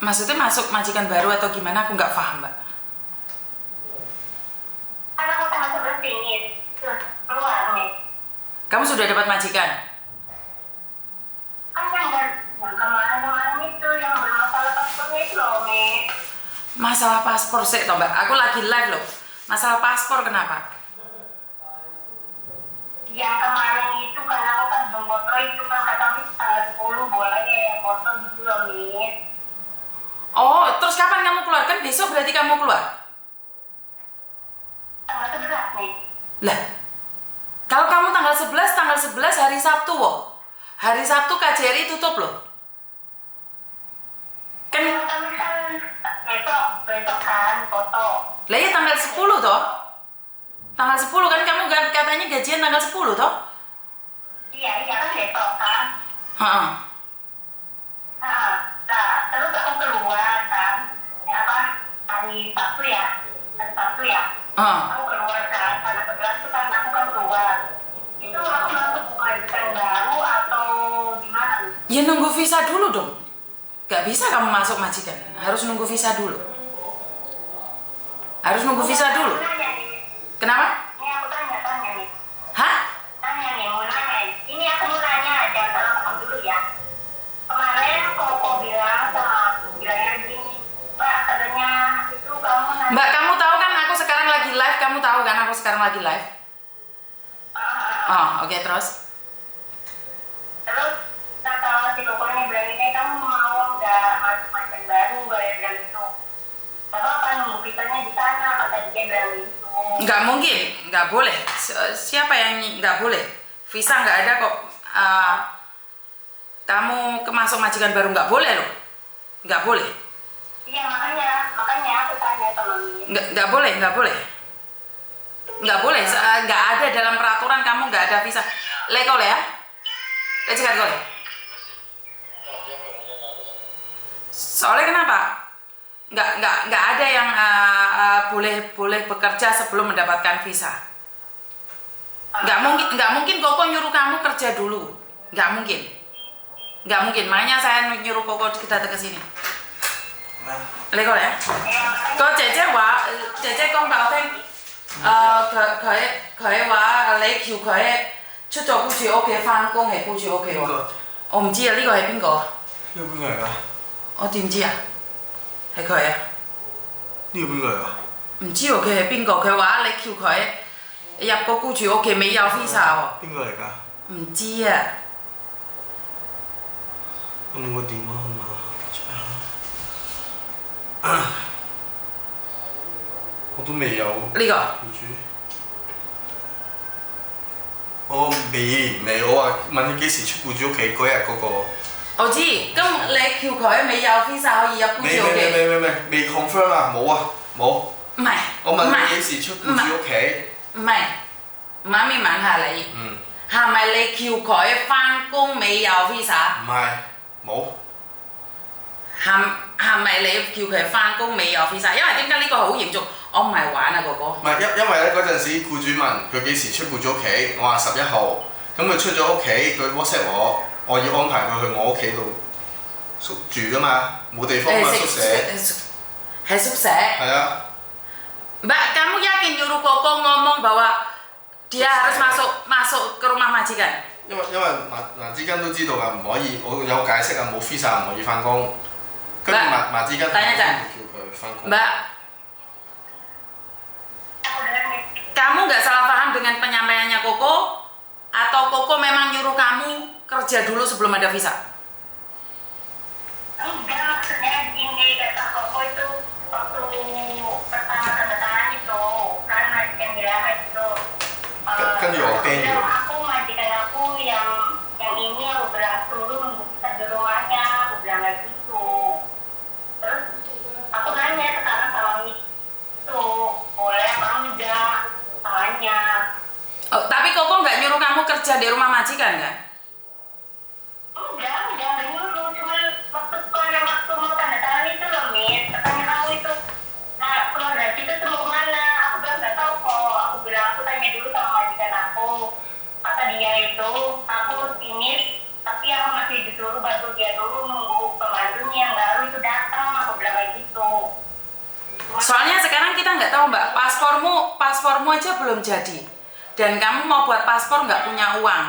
Maksudnya masuk majikan baru atau gimana? Aku nggak paham, Mbak. Kan aku tanggal 11 pingin terus keluar nih. Kamu sudah dapat majikan? Kan yang kemarin itu yang bermasalah paspornya itu loh, Mi. Masalah paspor sih, toh, Mbak. Aku lagi live loh. Masalah paspor kenapa? Yang kemarin itu kan aku kan belum foto itu kan kata Mi tanggal 10 boleh foto gitu loh, Mi. Oh, terus kapan kamu keluar? Kan besok berarti kamu keluar? Tanggal 11 nih. Lah, kalau kamu tanggal 11 hari Sabtu, woh. Hari Sabtu KJRI tutup loh. Kan, Kami kan besok kan foto. lah ya tanggal 10 toh. Tanggal 10 kan kamu katanya gajian tanggal 10 toh? Iya kan besok kan. Heeh. Nah, terus aku keluar kan. Ya apa? Hari Sabtu ya. Heeh. Aku keluar kan. Tanggal 11 itu kan aku kan keluar. Itu aku masuk majikan baru atau gimana? Ya nunggu visa dulu dong. Gak bisa kamu masuk majikan. Harus nunggu visa dulu. Harus nunggu visa dulu. Nanya nih. Kenapa? Ini aku tanya nih. Hah? Tanya nih, mau nanya. Ini aku mau nanya, jangan salah paham dulu ya. Kemarin Koko bilang sama aku, bilangnya gini, Mbak, katanya itu kamu nanti... Mbak, kamu tahu kan aku sekarang lagi live. Kamu tahu kan aku sekarang lagi live? Oh, oke, terus? Terus kata si Kokonya bilang ini, kamu mau nggak macam-macam baru, nggak ya bilang itu. Bapak kan nunggu visanya di sana, kata dia bilang gitu. Nggak mungkin, nggak boleh. Siapa yang nggak boleh? Visa nggak ada kok. Kamu masuk majikan baru nggak boleh loh. Nggak boleh. Iya, makanya aku tanya sama Min. Nggak boleh. Nggak boleh. Nggak ada dalam peraturan kamu nggak ada visa. Lekol ya? Lecikat kole. Soalnya kenapa? Nggak ada yang boleh bekerja sebelum mendapatkan visa. Nggak mungkin Koko nyuruh kamu kerja dulu. Nggak mungkin. Makanya saya nyuruh Koko kita ke sini. Lekol ya? Có姐姐講俾我聽，佢話你叫佢出咗顧住屋企翻工係顧住屋企喎。我唔知啊，呢個係邊個啊？呢個邊個嚟㗎？我點知啊？係佢啊？呢個邊個嚟㗎？唔知喎，佢係邊個？佢話你叫佢入個顧住屋企未有 visa 喎。邊個嚟㗎？唔知啊。有冇個電話號碼？我都未有。呢個業主。我未，我話問佢幾時出僱主屋企嗰日嗰個。我知，咁你叫佢未有 visa 可以入顧住屋企？未 confirm 啊，冇啊，冇。唔係。我問佢幾時出僱主屋企？唔係，媽咪問下你。係咪你叫佢翻工未有 visa？唔係，冇。係咪你叫佢翻工未有 visa？因為點解呢個好嚴重？我唔係玩啊，哥哥。唔係因為咧嗰陣時僱主問佢幾時出僱主屋企，我話11號，咁佢出咗屋企，佢 WhatsApp我要安排佢去我屋企度住㗎嘛，冇地方嘛宿舍。係宿舍。係啊。Mbak, kamu yakin nyuruh Koko ngomong bahwa dia harus masuk ke rumah majikan？因為麻之根都知道㗎，唔可以，我有解釋啊，冇 visa 唔可以翻工。跟住麻之根等一陣，叫佢翻工。Mbak, kamu nggak salah paham dengan penyampaiannya Koko? Atau Koko memang nyuruh kamu kerja dulu sebelum ada visa? Enggak, maksudnya gini, kata Koko itu waktu pertama tanda tangan itu kan majikan bilang itu跟住我驚咗。aku majikan aku yang ini aku bilang turun bukan di rumahnya, aku bilang kayak gitu. Terus aku nanya sekarang sama itu boleh apa enggak, tanya. Oh, tapi Koko nggak nyuruh kamu kerja di rumah majikan kan? Enggak, paspormu aja belum jadi. Dan kamu mau buat paspor nggak punya uang.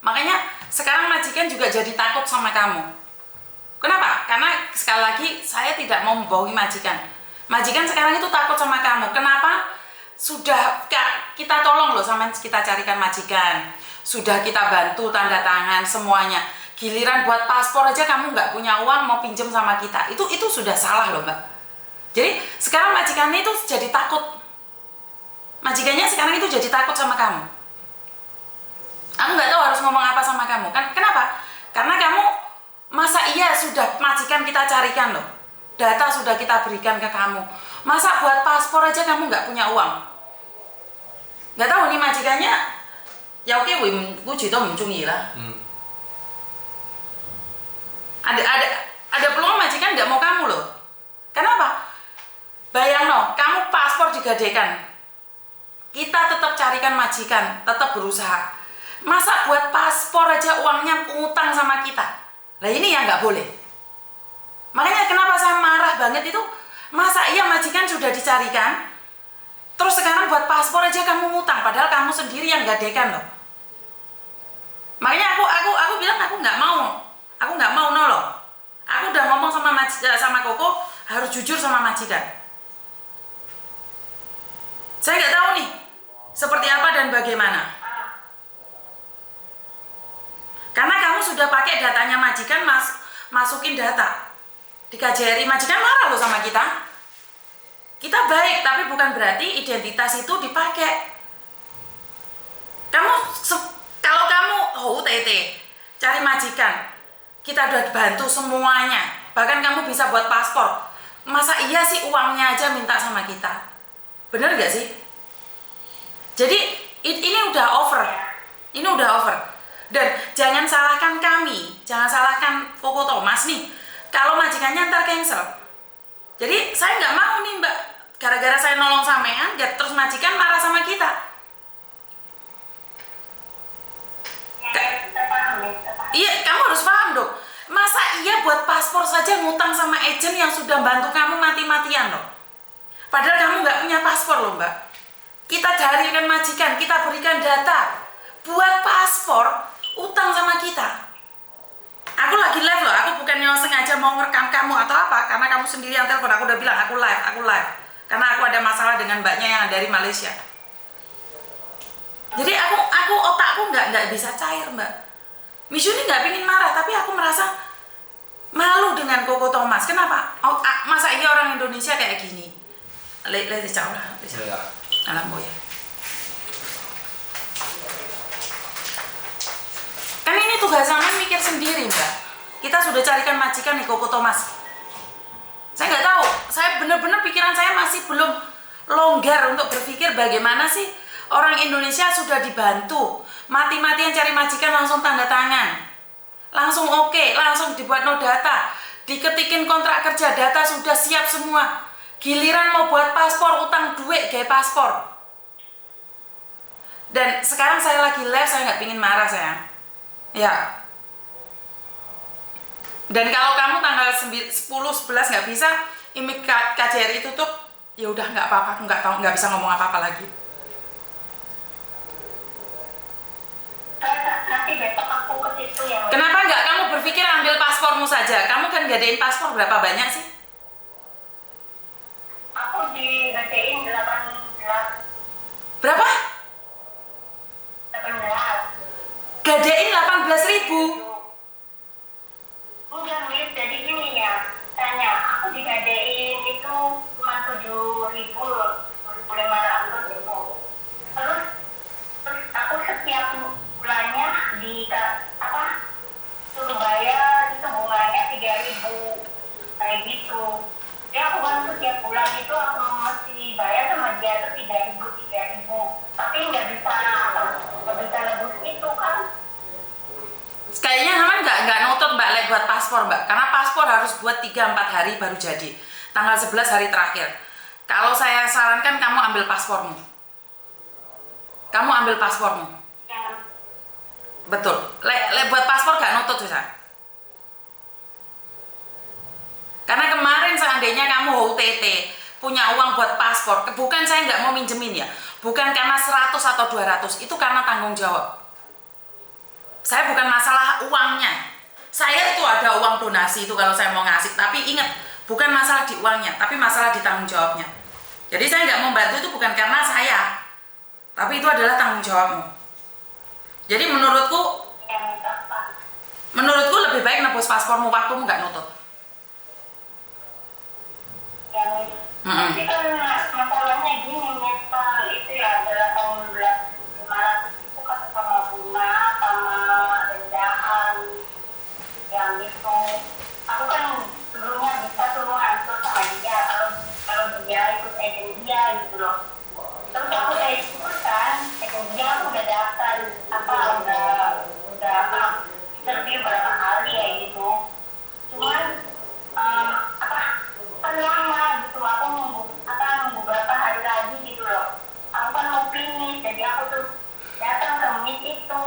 Makanya sekarang majikan juga jadi takut sama kamu. Kenapa? Karena sekali lagi saya tidak mau membohongi majikan. Majikan sekarang itu takut sama kamu. Kenapa? Sudah kita tolong loh sama kita carikan majikan. Sudah kita bantu tanda tangan semuanya. Giliran buat paspor aja kamu nggak punya uang mau pinjem sama kita. Itu sudah salah loh Mbak. Jadi sekarang majikannya itu jadi takut. Majikannya sekarang itu jadi takut sama kamu. Aku nggak tahu harus ngomong apa sama kamu. Kenapa? Karena kamu masa iya sudah majikan kita carikan loh. Data sudah kita berikan ke kamu. Masa buat paspor aja kamu nggak punya uang? Nggak tahu nih majikannya. Ya oke, gue juga mencungi lah. Ada peluang majikan nggak mau kamu loh. Kenapa? Bayang no, kamu paspor digadekan. Kita tetap carikan majikan, tetap berusaha. Masa buat paspor aja uangnya ngutang sama kita? Nah ini yang nggak boleh. Makanya kenapa saya marah banget itu, masa iya majikan sudah dicarikan, terus sekarang buat paspor aja kamu ngutang, padahal kamu sendiri yang gadekan loh. Makanya aku bilang aku nggak mau nolong. Aku udah ngomong sama Koko harus jujur sama majikan. Saya nggak tahu nih seperti apa dan bagaimana. Karena kamu sudah pakai datanya majikan, masukin data di KJRI, majikan marah loh sama kita. Kita baik, tapi bukan berarti identitas itu dipakai. Kalau kamu OTT cari majikan, kita udah bantu semuanya, bahkan kamu bisa buat paspor. Masa iya sih uangnya aja minta sama kita? Bener gak sih? Jadi ini udah over. Ini udah over. Dan jangan salahkan kami, jangan salahkan Koko Thomas nih. Kalau majikannya ntar cancel. Jadi saya nggak mau nih Mbak, gara-gara saya nolong sampean, terus majikan marah sama kita. Iya, kamu harus paham dong. Masa iya buat paspor saja ngutang sama agent yang sudah bantu kamu mati-matian loh. Padahal kamu nggak punya paspor loh Mbak. Kita carikan majikan, kita berikan data. Buat paspor, utang sama kita. Aku lagi live loh, aku bukan yang sengaja mau ngerekam kamu atau apa. Karena kamu sendiri yang telepon, aku udah bilang aku live. Karena aku ada masalah dengan mbaknya yang dari Malaysia. Jadi aku otakku nggak bisa cair Mbak. Misu ini nggak pingin marah, tapi aku merasa malu dengan Koko Thomas. Kenapa? Masa iya orang Indonesia kayak gini? Lihat jauh lah. Alam boya. Kan ini tugas sampean mikir sendiri Mbak. Kita sudah carikan majikan nih Koko Thomas. Saya nggak tahu. Saya benar-benar pikiran saya masih belum longgar untuk berpikir bagaimana sih orang Indonesia sudah dibantu. Mati-matian cari majikan langsung tanda tangan. Langsung oke, langsung dibuat no data. Diketikin kontrak kerja, data sudah siap semua. Giliran mau buat paspor, utang duit kayak paspor. Dan sekarang saya lagi live, saya nggak pingin marah sayang. Ya. Dan kalau kamu tanggal 10-11 nggak bisa, imik KJRI tutup, ya udah nggak apa-apa, aku nggak bisa ngomong apa-apa lagi. Nanti besok aku ke situ ya. Kenapa nggak kamu berpikir ambil paspormu saja? Kamu kan gadein paspor berapa banyak sih? Aku digadein 18. Berapa? 18. Gadein 18.000. Enggak, Miss. Jadi gini ya, tanya, aku digadein itu cuma 7.500 gitu. Terus aku setiap bulannya suruh bayar itu bunganya 3.000 kayak gitu. Jadi aku kan setiap bulan itu aku mesti bayar sama dia tuh 3.000. Tapi nggak bisa lebih itu kan. Kayaknya Haman nggak notot Mbak Lek buat paspor Mbak, karena paspor harus buat 3-4 hari baru jadi. Tanggal 11 hari terakhir. Kalau saya sarankan kamu ambil paspormu. Kamu ambil paspormu. Ya. Betul. Lek buat paspor nggak notot susah. Karena kemarin seandainya kamu OTT punya uang buat paspor, bukan saya nggak mau minjemin ya, bukan karena 100 atau 200, itu karena tanggung jawab. Saya bukan masalah uangnya. Saya itu ada uang donasi itu kalau saya mau ngasih, tapi ingat, bukan masalah di uangnya, tapi masalah di tanggung jawabnya. Jadi saya nggak membantu itu bukan karena saya, tapi itu adalah tanggung jawabmu. Jadi menurutku lebih baik nebus paspormu, waktumu nggak nutut. Tapi kan masalahnya gini, misal itu ya 18.500 itu kan sama bunga, sama rendahan, yang itu. Aku kan dulunya bisa suruh ansur sama dia kalau dia ikut agent dia gitu loh. Terus aku udah ikutan, agent dia aku udah daftar udah interview berapa kali ya gitu. Cuman kan lama gitu, aku nunggu berapa hari lagi gitu loh. Aku kan mau finish, jadi aku tuh datang ke meet itu.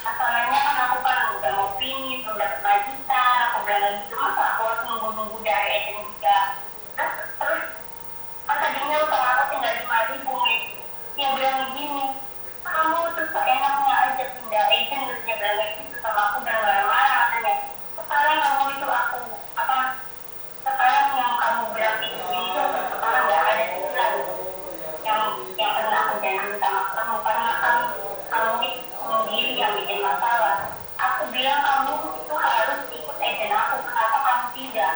Masalahnya kan aku kan udah mau finish, udah dapat magister, aku bilang gitu, masa aku harus nunggu dari agent juga. Terus kan tadinya utang aku tinggal 5.000 gitu. Dia bilang gini, kamu tuh seenaknya aja pindah agent, terus dia bilang gitu sama aku dan marah-marah katanya. Sekarang kamu itu sekarang yang kamu bilang itu sekarang nggak ada tulang yang pernah aku janji sama kamu, karena kamu itu sendiri yang bikin masalah. Aku bilang kamu itu harus ikut agent aku, kenapa kamu tidak?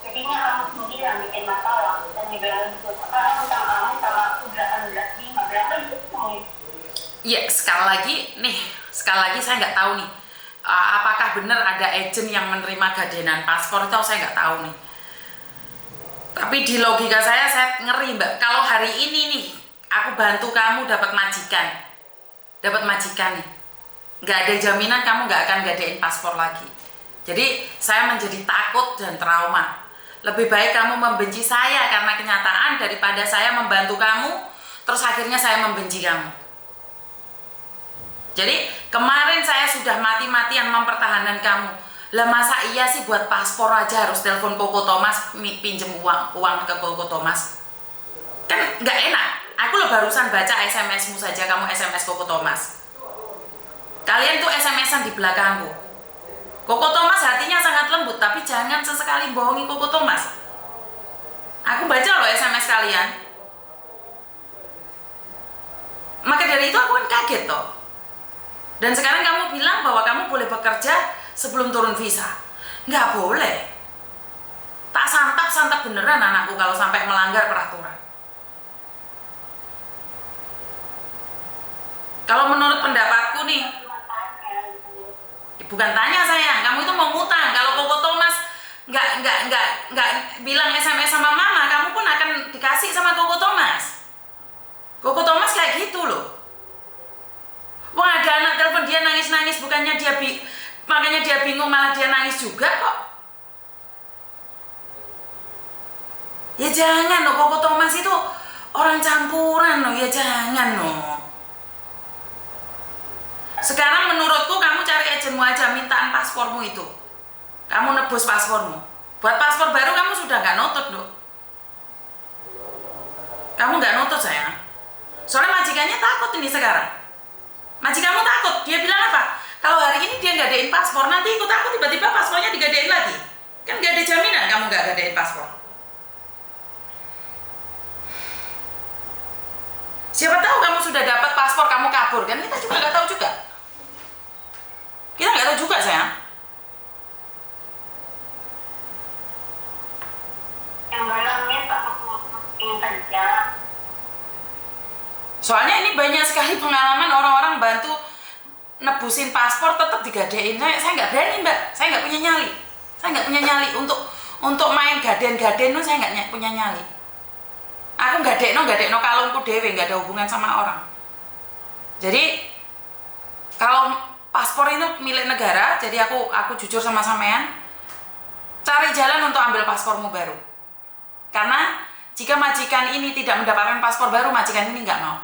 Jadinya kamu sendiri yang bikin masalah. Dan dia bilang gitu, sekarang utang kamu sama aku 18.500 berapa itu? Iya, sekali lagi saya nggak tahu nih, apakah benar ada agent yang menerima gadenan paspor itu saya nggak tahu nih. Tapi di logika saya ngeri mbak, kalau hari ini nih aku bantu kamu dapat majikan nih, nggak ada jaminan kamu nggak akan gadein paspor lagi. Jadi saya menjadi takut dan trauma. Lebih baik kamu membenci saya karena kenyataan daripada saya membantu kamu terus akhirnya saya membenci kamu. Jadi kemarin saya sudah mati-matian mempertahankan kamu. Lah masa iya sih buat paspor aja harus telepon Koko Thomas pinjem uang ke Koko Thomas? Kan nggak enak. Aku lo barusan baca SMS-mu saja, kamu SMS Koko Thomas. Kalian tuh SMS-an di belakangku. Koko Thomas hatinya sangat lembut, tapi jangan sesekali bohongi Koko Thomas. Aku baca loh SMS kalian. Maka dari itu aku kan kaget toh. Dan sekarang kamu bilang bahwa kamu boleh bekerja sebelum turun visa. Nggak boleh. Tak santap beneran anakku kalau sampai melanggar peraturan. Kalau menurut pendapatku nih, bukan tanya sayang, kamu itu mau ngutang. Kalau Koko Thomas nggak bilang SMS sama mama, kamu pun akan dikasih sama Koko Thomas. Koko Thomas kayak gitu loh. Wah, ada anak telepon dia nangis-nangis, bukannya makanya dia bingung, malah dia nangis juga kok. Ya jangan loh, Koko Thomas itu orang campuran loh, ya jangan loh. Sekarang menurutku kamu cari agenmu aja, mintaan paspormu itu. Kamu nebus paspormu. Buat paspor baru kamu sudah nggak nutut loh. Kamu nggak nutut sayang. Soalnya majikannya takut ini sekarang. Majikanmu takut, dia bilang apa? Kalau hari ini dia gadein paspor, nanti ikut aku tiba-tiba paspornya digadein lagi. Kan gak ada jaminan kamu gak gadein paspor. Siapa tahu kamu sudah dapat paspor, kamu kabur, kan kita juga gak tahu juga. Kita gak tahu juga sayang. Yang belumnya aku ingin kerja. Soalnya ini banyak sekali pengalaman orang-orang bantu nebusin paspor tetap digadein. Saya nggak berani mbak, saya nggak punya nyali untuk main gaden-gaden saya nggak punya nyali. Aku gadekno kalungku dewe, nggak ada hubungan sama orang. Jadi kalau paspor itu milik negara, jadi aku jujur sama sampean, cari jalan untuk ambil paspormu baru. Karena jika majikan ini tidak mendapatkan paspor baru, majikan ini nggak mau.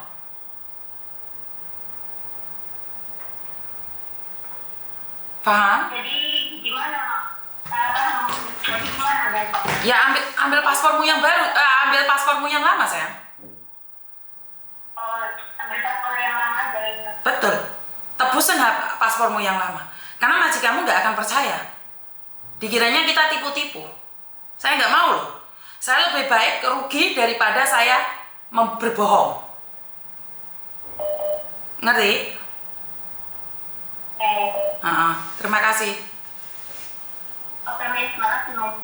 Paham? Jadi gimana? Jadi gimana? ambil. Ya ambil paspormu yang baru, ambil paspormu yang lama sayang. Oh, ambil paspor yang lama dari. Betul. Tebusin paspormu yang lama. Karena majikanmu nggak akan percaya. Dikiranya kita tipu-tipu. Saya nggak mau loh. Saya lebih baik rugi daripada saya berbohong. Ngerti? Oke. Terima kasih. Oke, Miss, makasih, Miss.